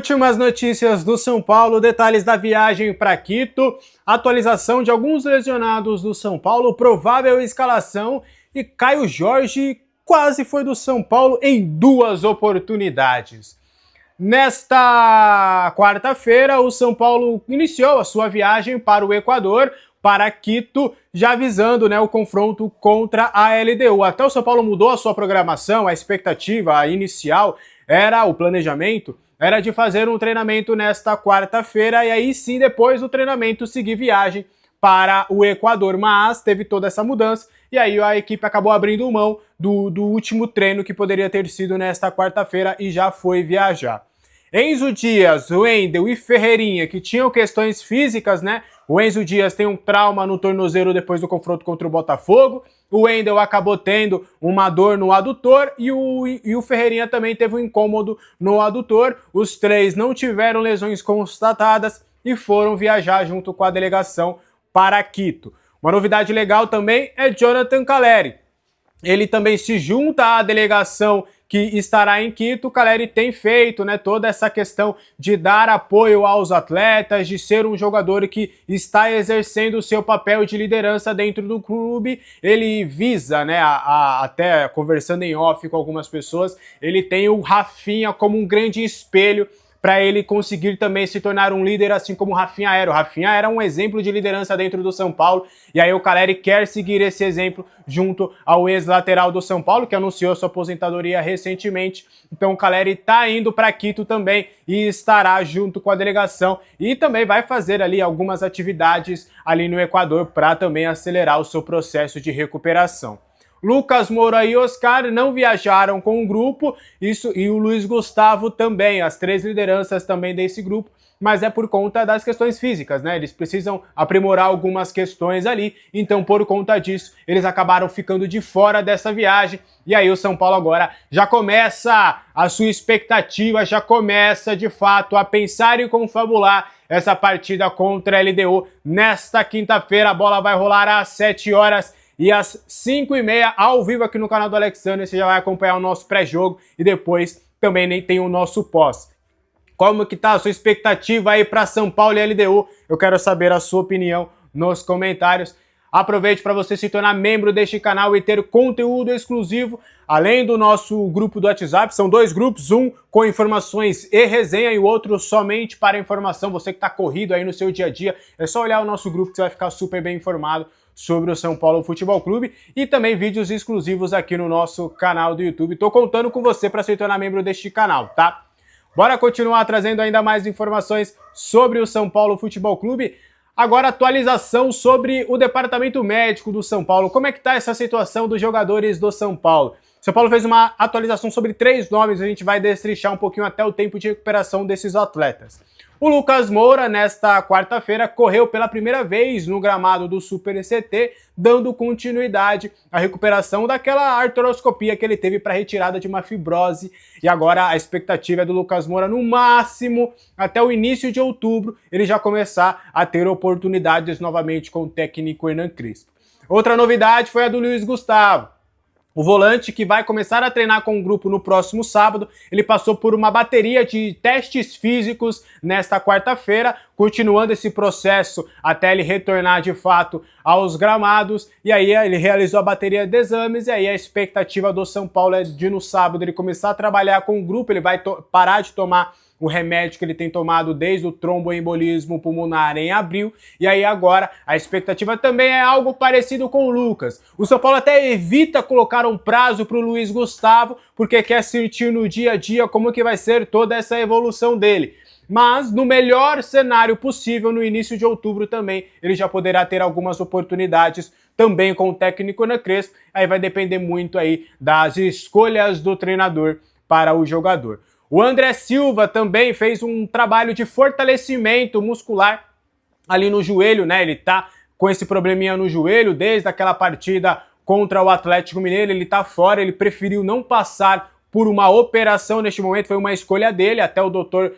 Últimas notícias do São Paulo, detalhes da viagem para Quito, atualização de alguns lesionados do São Paulo, provável escalação e Caio Jorge quase foi do São Paulo em 2 oportunidades. Nesta quarta-feira, o São Paulo iniciou a sua viagem para o Equador, para Quito, já visando o confronto contra a LDU. Até o São Paulo mudou a sua programação, a expectativa inicial era o planejamento, era de fazer um treinamento nesta quarta-feira e aí sim, depois do treinamento, seguir viagem para o Equador. Mas teve toda essa mudança e aí a equipe acabou abrindo mão do último treino que poderia ter sido nesta quarta-feira e já foi viajar. Enzo Dias, Wendel e Ferreirinha, que tinham questões físicas, O Enzo Dias tem um trauma no tornozelo depois do confronto contra o Botafogo. O Wendel acabou tendo uma dor no adutor e o Ferreirinha também teve um incômodo no adutor. Os três não tiveram lesões constatadas e foram viajar junto com a delegação para Quito. Uma novidade legal também é Jonathan Calleri. Ele também se junta à delegação que estará em Quito. O Calleri tem feito toda essa questão de dar apoio aos atletas, de ser um jogador que está exercendo o seu papel de liderança dentro do clube. Ele visa, até conversando em off com algumas pessoas, ele tem o Rafinha como um grande espelho para ele conseguir também se tornar um líder assim como o Rafinha era. O Rafinha era um exemplo de liderança dentro do São Paulo, e aí o Calleri quer seguir esse exemplo junto ao ex-lateral do São Paulo, que anunciou sua aposentadoria recentemente. Então o Calleri está indo para Quito também e estará junto com a delegação e também vai fazer ali algumas atividades ali no Equador para também acelerar o seu processo de recuperação. Lucas Moura e Oscar não viajaram com o grupo, e o Luiz Gustavo também, as 3 lideranças também desse grupo, mas é por conta das questões físicas, Eles precisam aprimorar algumas questões ali, então por conta disso, eles acabaram ficando de fora dessa viagem, e aí o São Paulo agora já começa a sua expectativa, já começa de fato a pensar e confabular essa partida contra a LDU. Nesta quinta-feira a bola vai rolar às 7 horas, e às 5h30, ao vivo aqui no canal do Alexandre, você já vai acompanhar o nosso pré-jogo e depois também tem o nosso pós. Como que tá a sua expectativa aí para São Paulo e LDU? Eu quero saber a sua opinião nos comentários. Aproveite para você se tornar membro deste canal e ter conteúdo exclusivo, além do nosso grupo do WhatsApp. São 2 grupos, um com informações e resenha e o outro somente para informação. Você que está corrido aí no seu dia a dia, é só olhar o nosso grupo que você vai ficar super bem informado sobre o São Paulo Futebol Clube e também vídeos exclusivos aqui no nosso canal do YouTube. Tô contando com você para se tornar membro deste canal, tá? Bora continuar trazendo ainda mais informações sobre o São Paulo Futebol Clube. Agora, atualização sobre o departamento médico do São Paulo. Como é que tá essa situação dos jogadores do São Paulo? O São Paulo fez uma atualização sobre 3 nomes, a gente vai destrinchar um pouquinho até o tempo de recuperação desses atletas. O Lucas Moura, nesta quarta-feira, correu pela primeira vez no gramado do Super CT, dando continuidade à recuperação daquela artroscopia que ele teve para retirada de uma fibrose. E agora a expectativa é do Lucas Moura, no máximo, até o início de outubro, ele já começar a ter oportunidades novamente com o técnico Hernan Crespo. Outra novidade foi a do Luiz Gustavo. O volante que vai começar a treinar com o grupo no próximo sábado, ele passou por uma bateria de testes físicos nesta quarta-feira, continuando esse processo até ele retornar de fato aos gramados, e aí ele realizou a bateria de exames, e aí a expectativa do São Paulo é de no sábado ele começar a trabalhar com o grupo, ele vai parar de tomar o remédio que ele tem tomado desde o tromboembolismo pulmonar em abril, e aí agora a expectativa também é algo parecido com o Lucas. O São Paulo até evita colocar um prazo para o Luiz Gustavo, porque quer sentir no dia a dia como que vai ser toda essa evolução dele. Mas no melhor cenário possível, no início de outubro também, ele já poderá ter algumas oportunidades também com o técnico Hernan Crespo, aí vai depender muito aí das escolhas do treinador para o jogador. O André Silva também fez um trabalho de fortalecimento muscular ali no joelho, Ele tá com esse probleminha no joelho desde aquela partida contra o Atlético Mineiro, ele tá fora, ele preferiu não passar por uma operação neste momento, foi uma escolha dele, até o doutor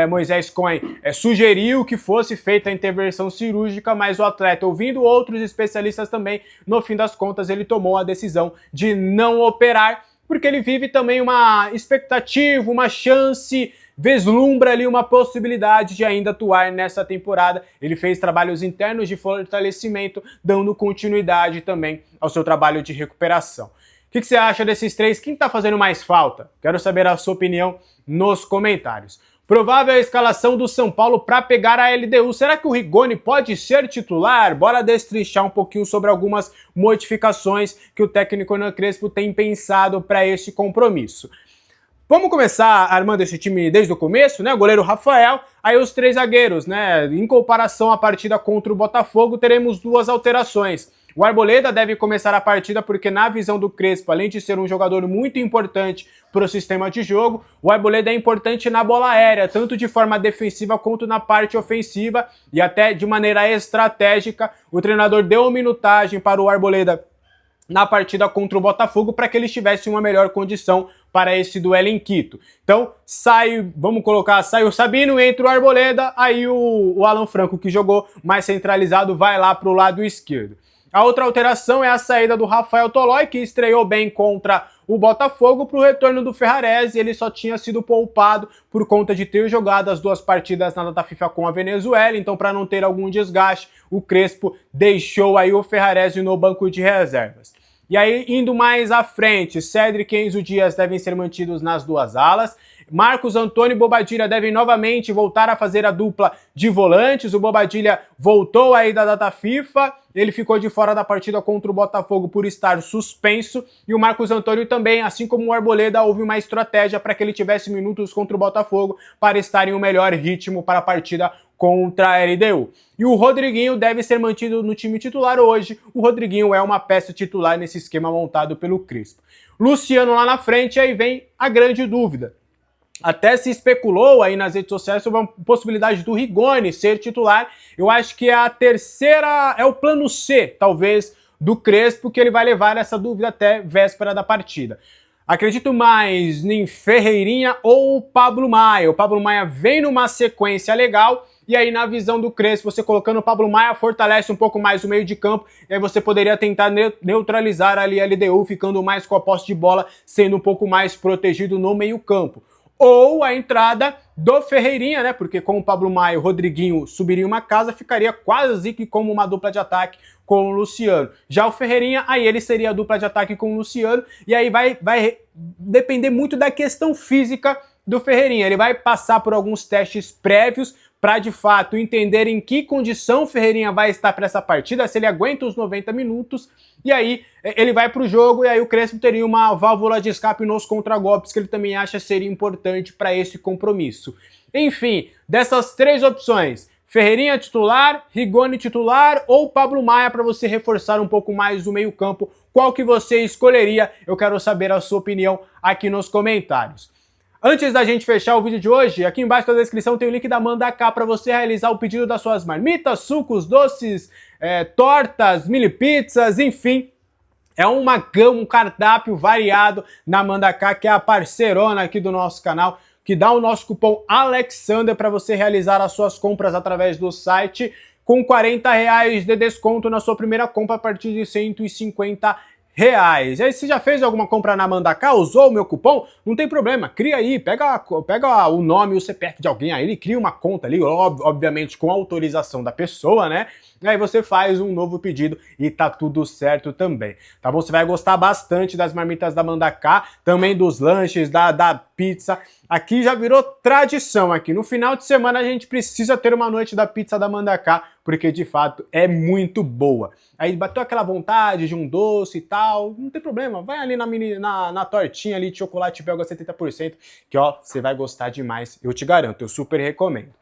Moisés Cohen sugeriu que fosse feita a intervenção cirúrgica, mas o atleta, ouvindo outros especialistas também, no fim das contas ele tomou a decisão de não operar, porque ele vive também uma expectativa, uma chance, vislumbra ali uma possibilidade de ainda atuar nessa temporada. Ele fez trabalhos internos de fortalecimento, dando continuidade também ao seu trabalho de recuperação. O que você acha desses três? Quem está fazendo mais falta? Quero saber a sua opinião nos comentários. Provável escalação do São Paulo para pegar a LDU. Será que o Rigoni pode ser titular? Bora destrinchar um pouquinho sobre algumas modificações que o técnico Hernan Crespo tem pensado para esse compromisso. Vamos começar armando esse time desde o começo, né? O goleiro Rafael, aí os três zagueiros, né? Em comparação à partida contra o Botafogo, teremos duas alterações. O Arboleda deve começar a partida porque, na visão do Crespo, além de ser um jogador muito importante para o sistema de jogo, o Arboleda é importante na bola aérea, tanto de forma defensiva quanto na parte ofensiva e até de maneira estratégica. O treinador deu uma minutagem para o Arboleda na partida contra o Botafogo para que eles tivessem uma melhor condição para esse duelo em Quito. Então, sai o Sabino, entra o Arboleda, aí o Alan Franco, que jogou mais centralizado, vai lá para o lado esquerdo. A outra alteração é a saída do Rafael Tolói, que estreou bem contra o Botafogo, para o retorno do Ferrarese. Ele só tinha sido poupado por conta de ter jogado as duas partidas na data FIFA com a Venezuela, então para não ter algum desgaste, o Crespo deixou aí o Ferrarese no banco de reservas. E aí, indo mais à frente, Cédric e Enzo Dias devem ser mantidos nas duas alas. Marcos Antônio e Bobadilla devem novamente voltar a fazer a dupla de volantes. O Bobadilla voltou aí da data FIFA, ele ficou de fora da partida contra o Botafogo por estar suspenso. E o Marcos Antônio também, assim como o Arboleda, houve uma estratégia para que ele tivesse minutos contra o Botafogo para estar em um melhor ritmo para a partida contra a LDU. E o Rodriguinho deve ser mantido no time titular hoje. O Rodriguinho é uma peça titular nesse esquema montado pelo Crespo. Luciano lá na frente, aí vem a grande dúvida. Até se especulou aí nas redes sociais sobre a possibilidade do Rigoni ser titular. Eu acho que é a terceira, é o plano C, talvez, do Crespo, que ele vai levar essa dúvida até véspera da partida. Acredito mais em Ferreirinha ou Pablo Maia. O Pablo Maia vem numa sequência legal, e aí na visão do Crespo, você colocando o Pablo Maia fortalece um pouco mais o meio de campo, e aí você poderia tentar neutralizar ali a LDU, ficando mais com a posse de bola, sendo um pouco mais protegido no meio campo. Ou a entrada do Ferreirinha, né? Porque com o Pablo Maia e o Rodriguinho subiria uma casa, ficaria quase que como uma dupla de ataque com o Luciano. Já o Ferreirinha, aí ele seria a dupla de ataque com o Luciano, e aí vai depender muito da questão física do Ferreirinha. Ele vai passar por alguns testes prévios para de fato entender em que condição o Ferreirinha vai estar para essa partida, se ele aguenta os 90 minutos, e aí ele vai para o jogo, e aí o Crespo teria uma válvula de escape nos contragolpes que ele também acha seria importante para esse compromisso. Enfim, dessas três opções, Ferreirinha titular, Rigoni titular ou Pablo Maia para você reforçar um pouco mais o meio-campo, qual que você escolheria? Eu quero saber a sua opinião aqui nos comentários. Antes da gente fechar o vídeo de hoje, aqui embaixo na descrição tem o link da Mandaká para você realizar o pedido das suas marmitas, sucos, doces, tortas, mini pizzas, enfim. É um cardápio variado na Mandaká, que é a parceirona aqui do nosso canal, que dá o nosso cupom ALEXANDER para você realizar as suas compras através do site, com R$40 de desconto na sua primeira compra a partir de R$150. E aí, você já fez alguma compra na Mandaká, usou o meu cupom? Não tem problema, cria aí, pega o nome e o CPF de alguém aí, cria uma conta ali, obviamente com autorização da pessoa, né? E aí você faz um novo pedido e tá tudo certo também, tá bom? Você vai gostar bastante das marmitas da Mandaká, também dos lanches, da pizza. Aqui já virou tradição aqui. No final de semana a gente precisa ter uma noite da pizza da Mandaká, porque de fato é muito boa. Aí bateu aquela vontade de um doce e tal, não tem problema, vai ali na tortinha ali de chocolate belga 70%, que ó, você vai gostar demais, eu te garanto, eu super recomendo.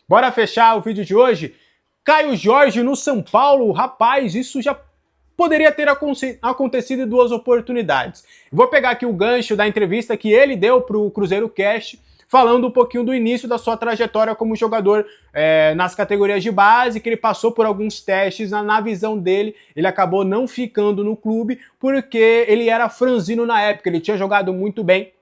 Bora fechar o vídeo de hoje? Caio Jorge no São Paulo, rapaz, isso já poderia ter acontecido em duas oportunidades. Vou pegar aqui o gancho da entrevista que ele deu para o Cruzeiro Cast, falando um pouquinho do início da sua trajetória como jogador nas categorias de base, que ele passou por alguns testes, na visão dele, ele acabou não ficando no clube, porque ele era franzino na época, ele tinha jogado muito bem,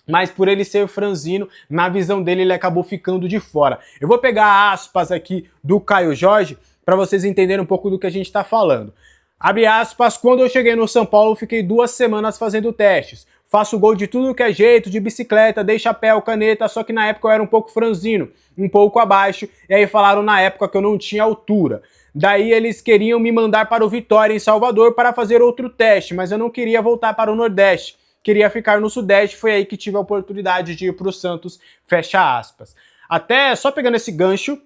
mas por ele ser franzino, na visão dele, ele acabou ficando de fora. Eu vou pegar aspas aqui do Caio Jorge, para vocês entenderem um pouco do que a gente está falando. Abre aspas, quando eu cheguei no São Paulo, eu fiquei 2 semanas fazendo testes. faço gol de tudo que é jeito, de bicicleta, dei chapéu, caneta, só que na época eu era um pouco franzino, um pouco abaixo, e aí falaram na época que eu não tinha altura. Daí eles queriam me mandar para o Vitória em Salvador para fazer outro teste, mas eu não queria voltar para o Nordeste, queria ficar no Sudeste, foi aí que tive a oportunidade de ir para o Santos, fecha aspas. Até, só pegando esse gancho,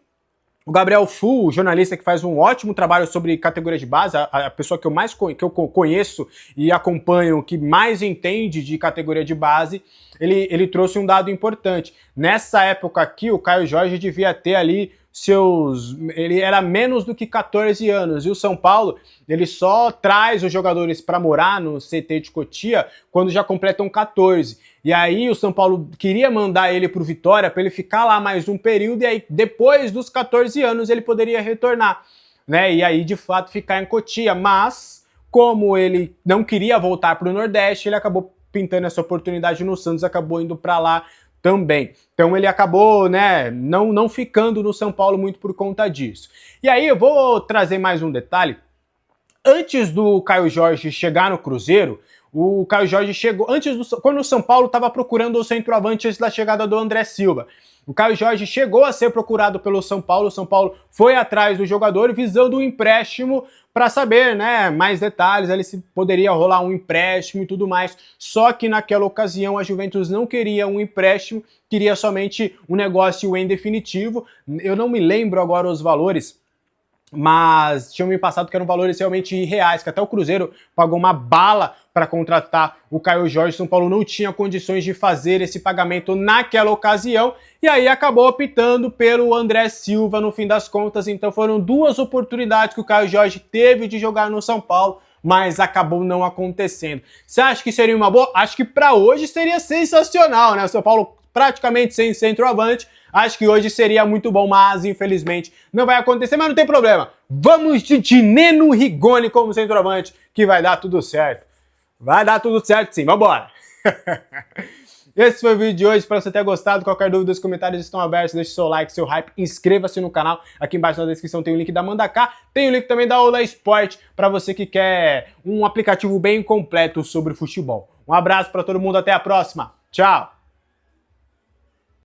o Gabriel Fu, jornalista que faz um ótimo trabalho sobre categoria de base, a pessoa que eu conheço e acompanho, que mais entende de categoria de base, ele trouxe um dado importante. Nessa época aqui, o Caio Jorge devia ter ali ele era menos do que 14 anos, e o São Paulo, ele só traz os jogadores para morar no CT de Cotia quando já completam 14. E aí o São Paulo queria mandar ele pro Vitória para ele ficar lá mais um período, e aí depois dos 14 anos ele poderia retornar, né? E aí de fato ficar em Cotia, mas como ele não queria voltar para o Nordeste, ele acabou pintando essa oportunidade no Santos, acabou indo para lá também. Então ele acabou, né, não ficando no São Paulo muito por conta disso. E aí eu vou trazer mais um detalhe. Antes do Caio Jorge chegar no Cruzeiro, o Caio Jorge chegou quando o São Paulo estava procurando o centroavante antes da chegada do André Silva. O Caio Jorge chegou a ser procurado pelo São Paulo, o São Paulo foi atrás do jogador visando um empréstimo para saber, né, mais detalhes, ali se poderia rolar um empréstimo e tudo mais. Só que naquela ocasião a Juventus não queria um empréstimo, queria somente um negócio em definitivo. Eu não me lembro agora os valores, mas tinham me passado que eram valores realmente irreais, que até o Cruzeiro pagou uma bala para contratar o Caio Jorge. São Paulo não tinha condições de fazer esse pagamento naquela ocasião, e aí acabou optando pelo André Silva no fim das contas. Então foram duas oportunidades que o Caio Jorge teve de jogar no São Paulo, mas acabou não acontecendo. Você acha que seria uma boa? Acho que para hoje seria sensacional, né? O São Paulo praticamente sem centroavante, acho que hoje seria muito bom, mas infelizmente não vai acontecer, mas não tem problema. Vamos de Neno Rigoni como centroavante, que vai dar tudo certo. Vai dar tudo certo sim, vambora! Esse foi o vídeo de hoje, espero que você tenha gostado. Qualquer dúvida, os comentários estão abertos, deixe seu like, seu hype, inscreva-se no canal. Aqui embaixo na descrição tem o link da Mandaká, tem o link também da Ola Sport, para você que quer um aplicativo bem completo sobre futebol. Um abraço para todo mundo, até a próxima, tchau!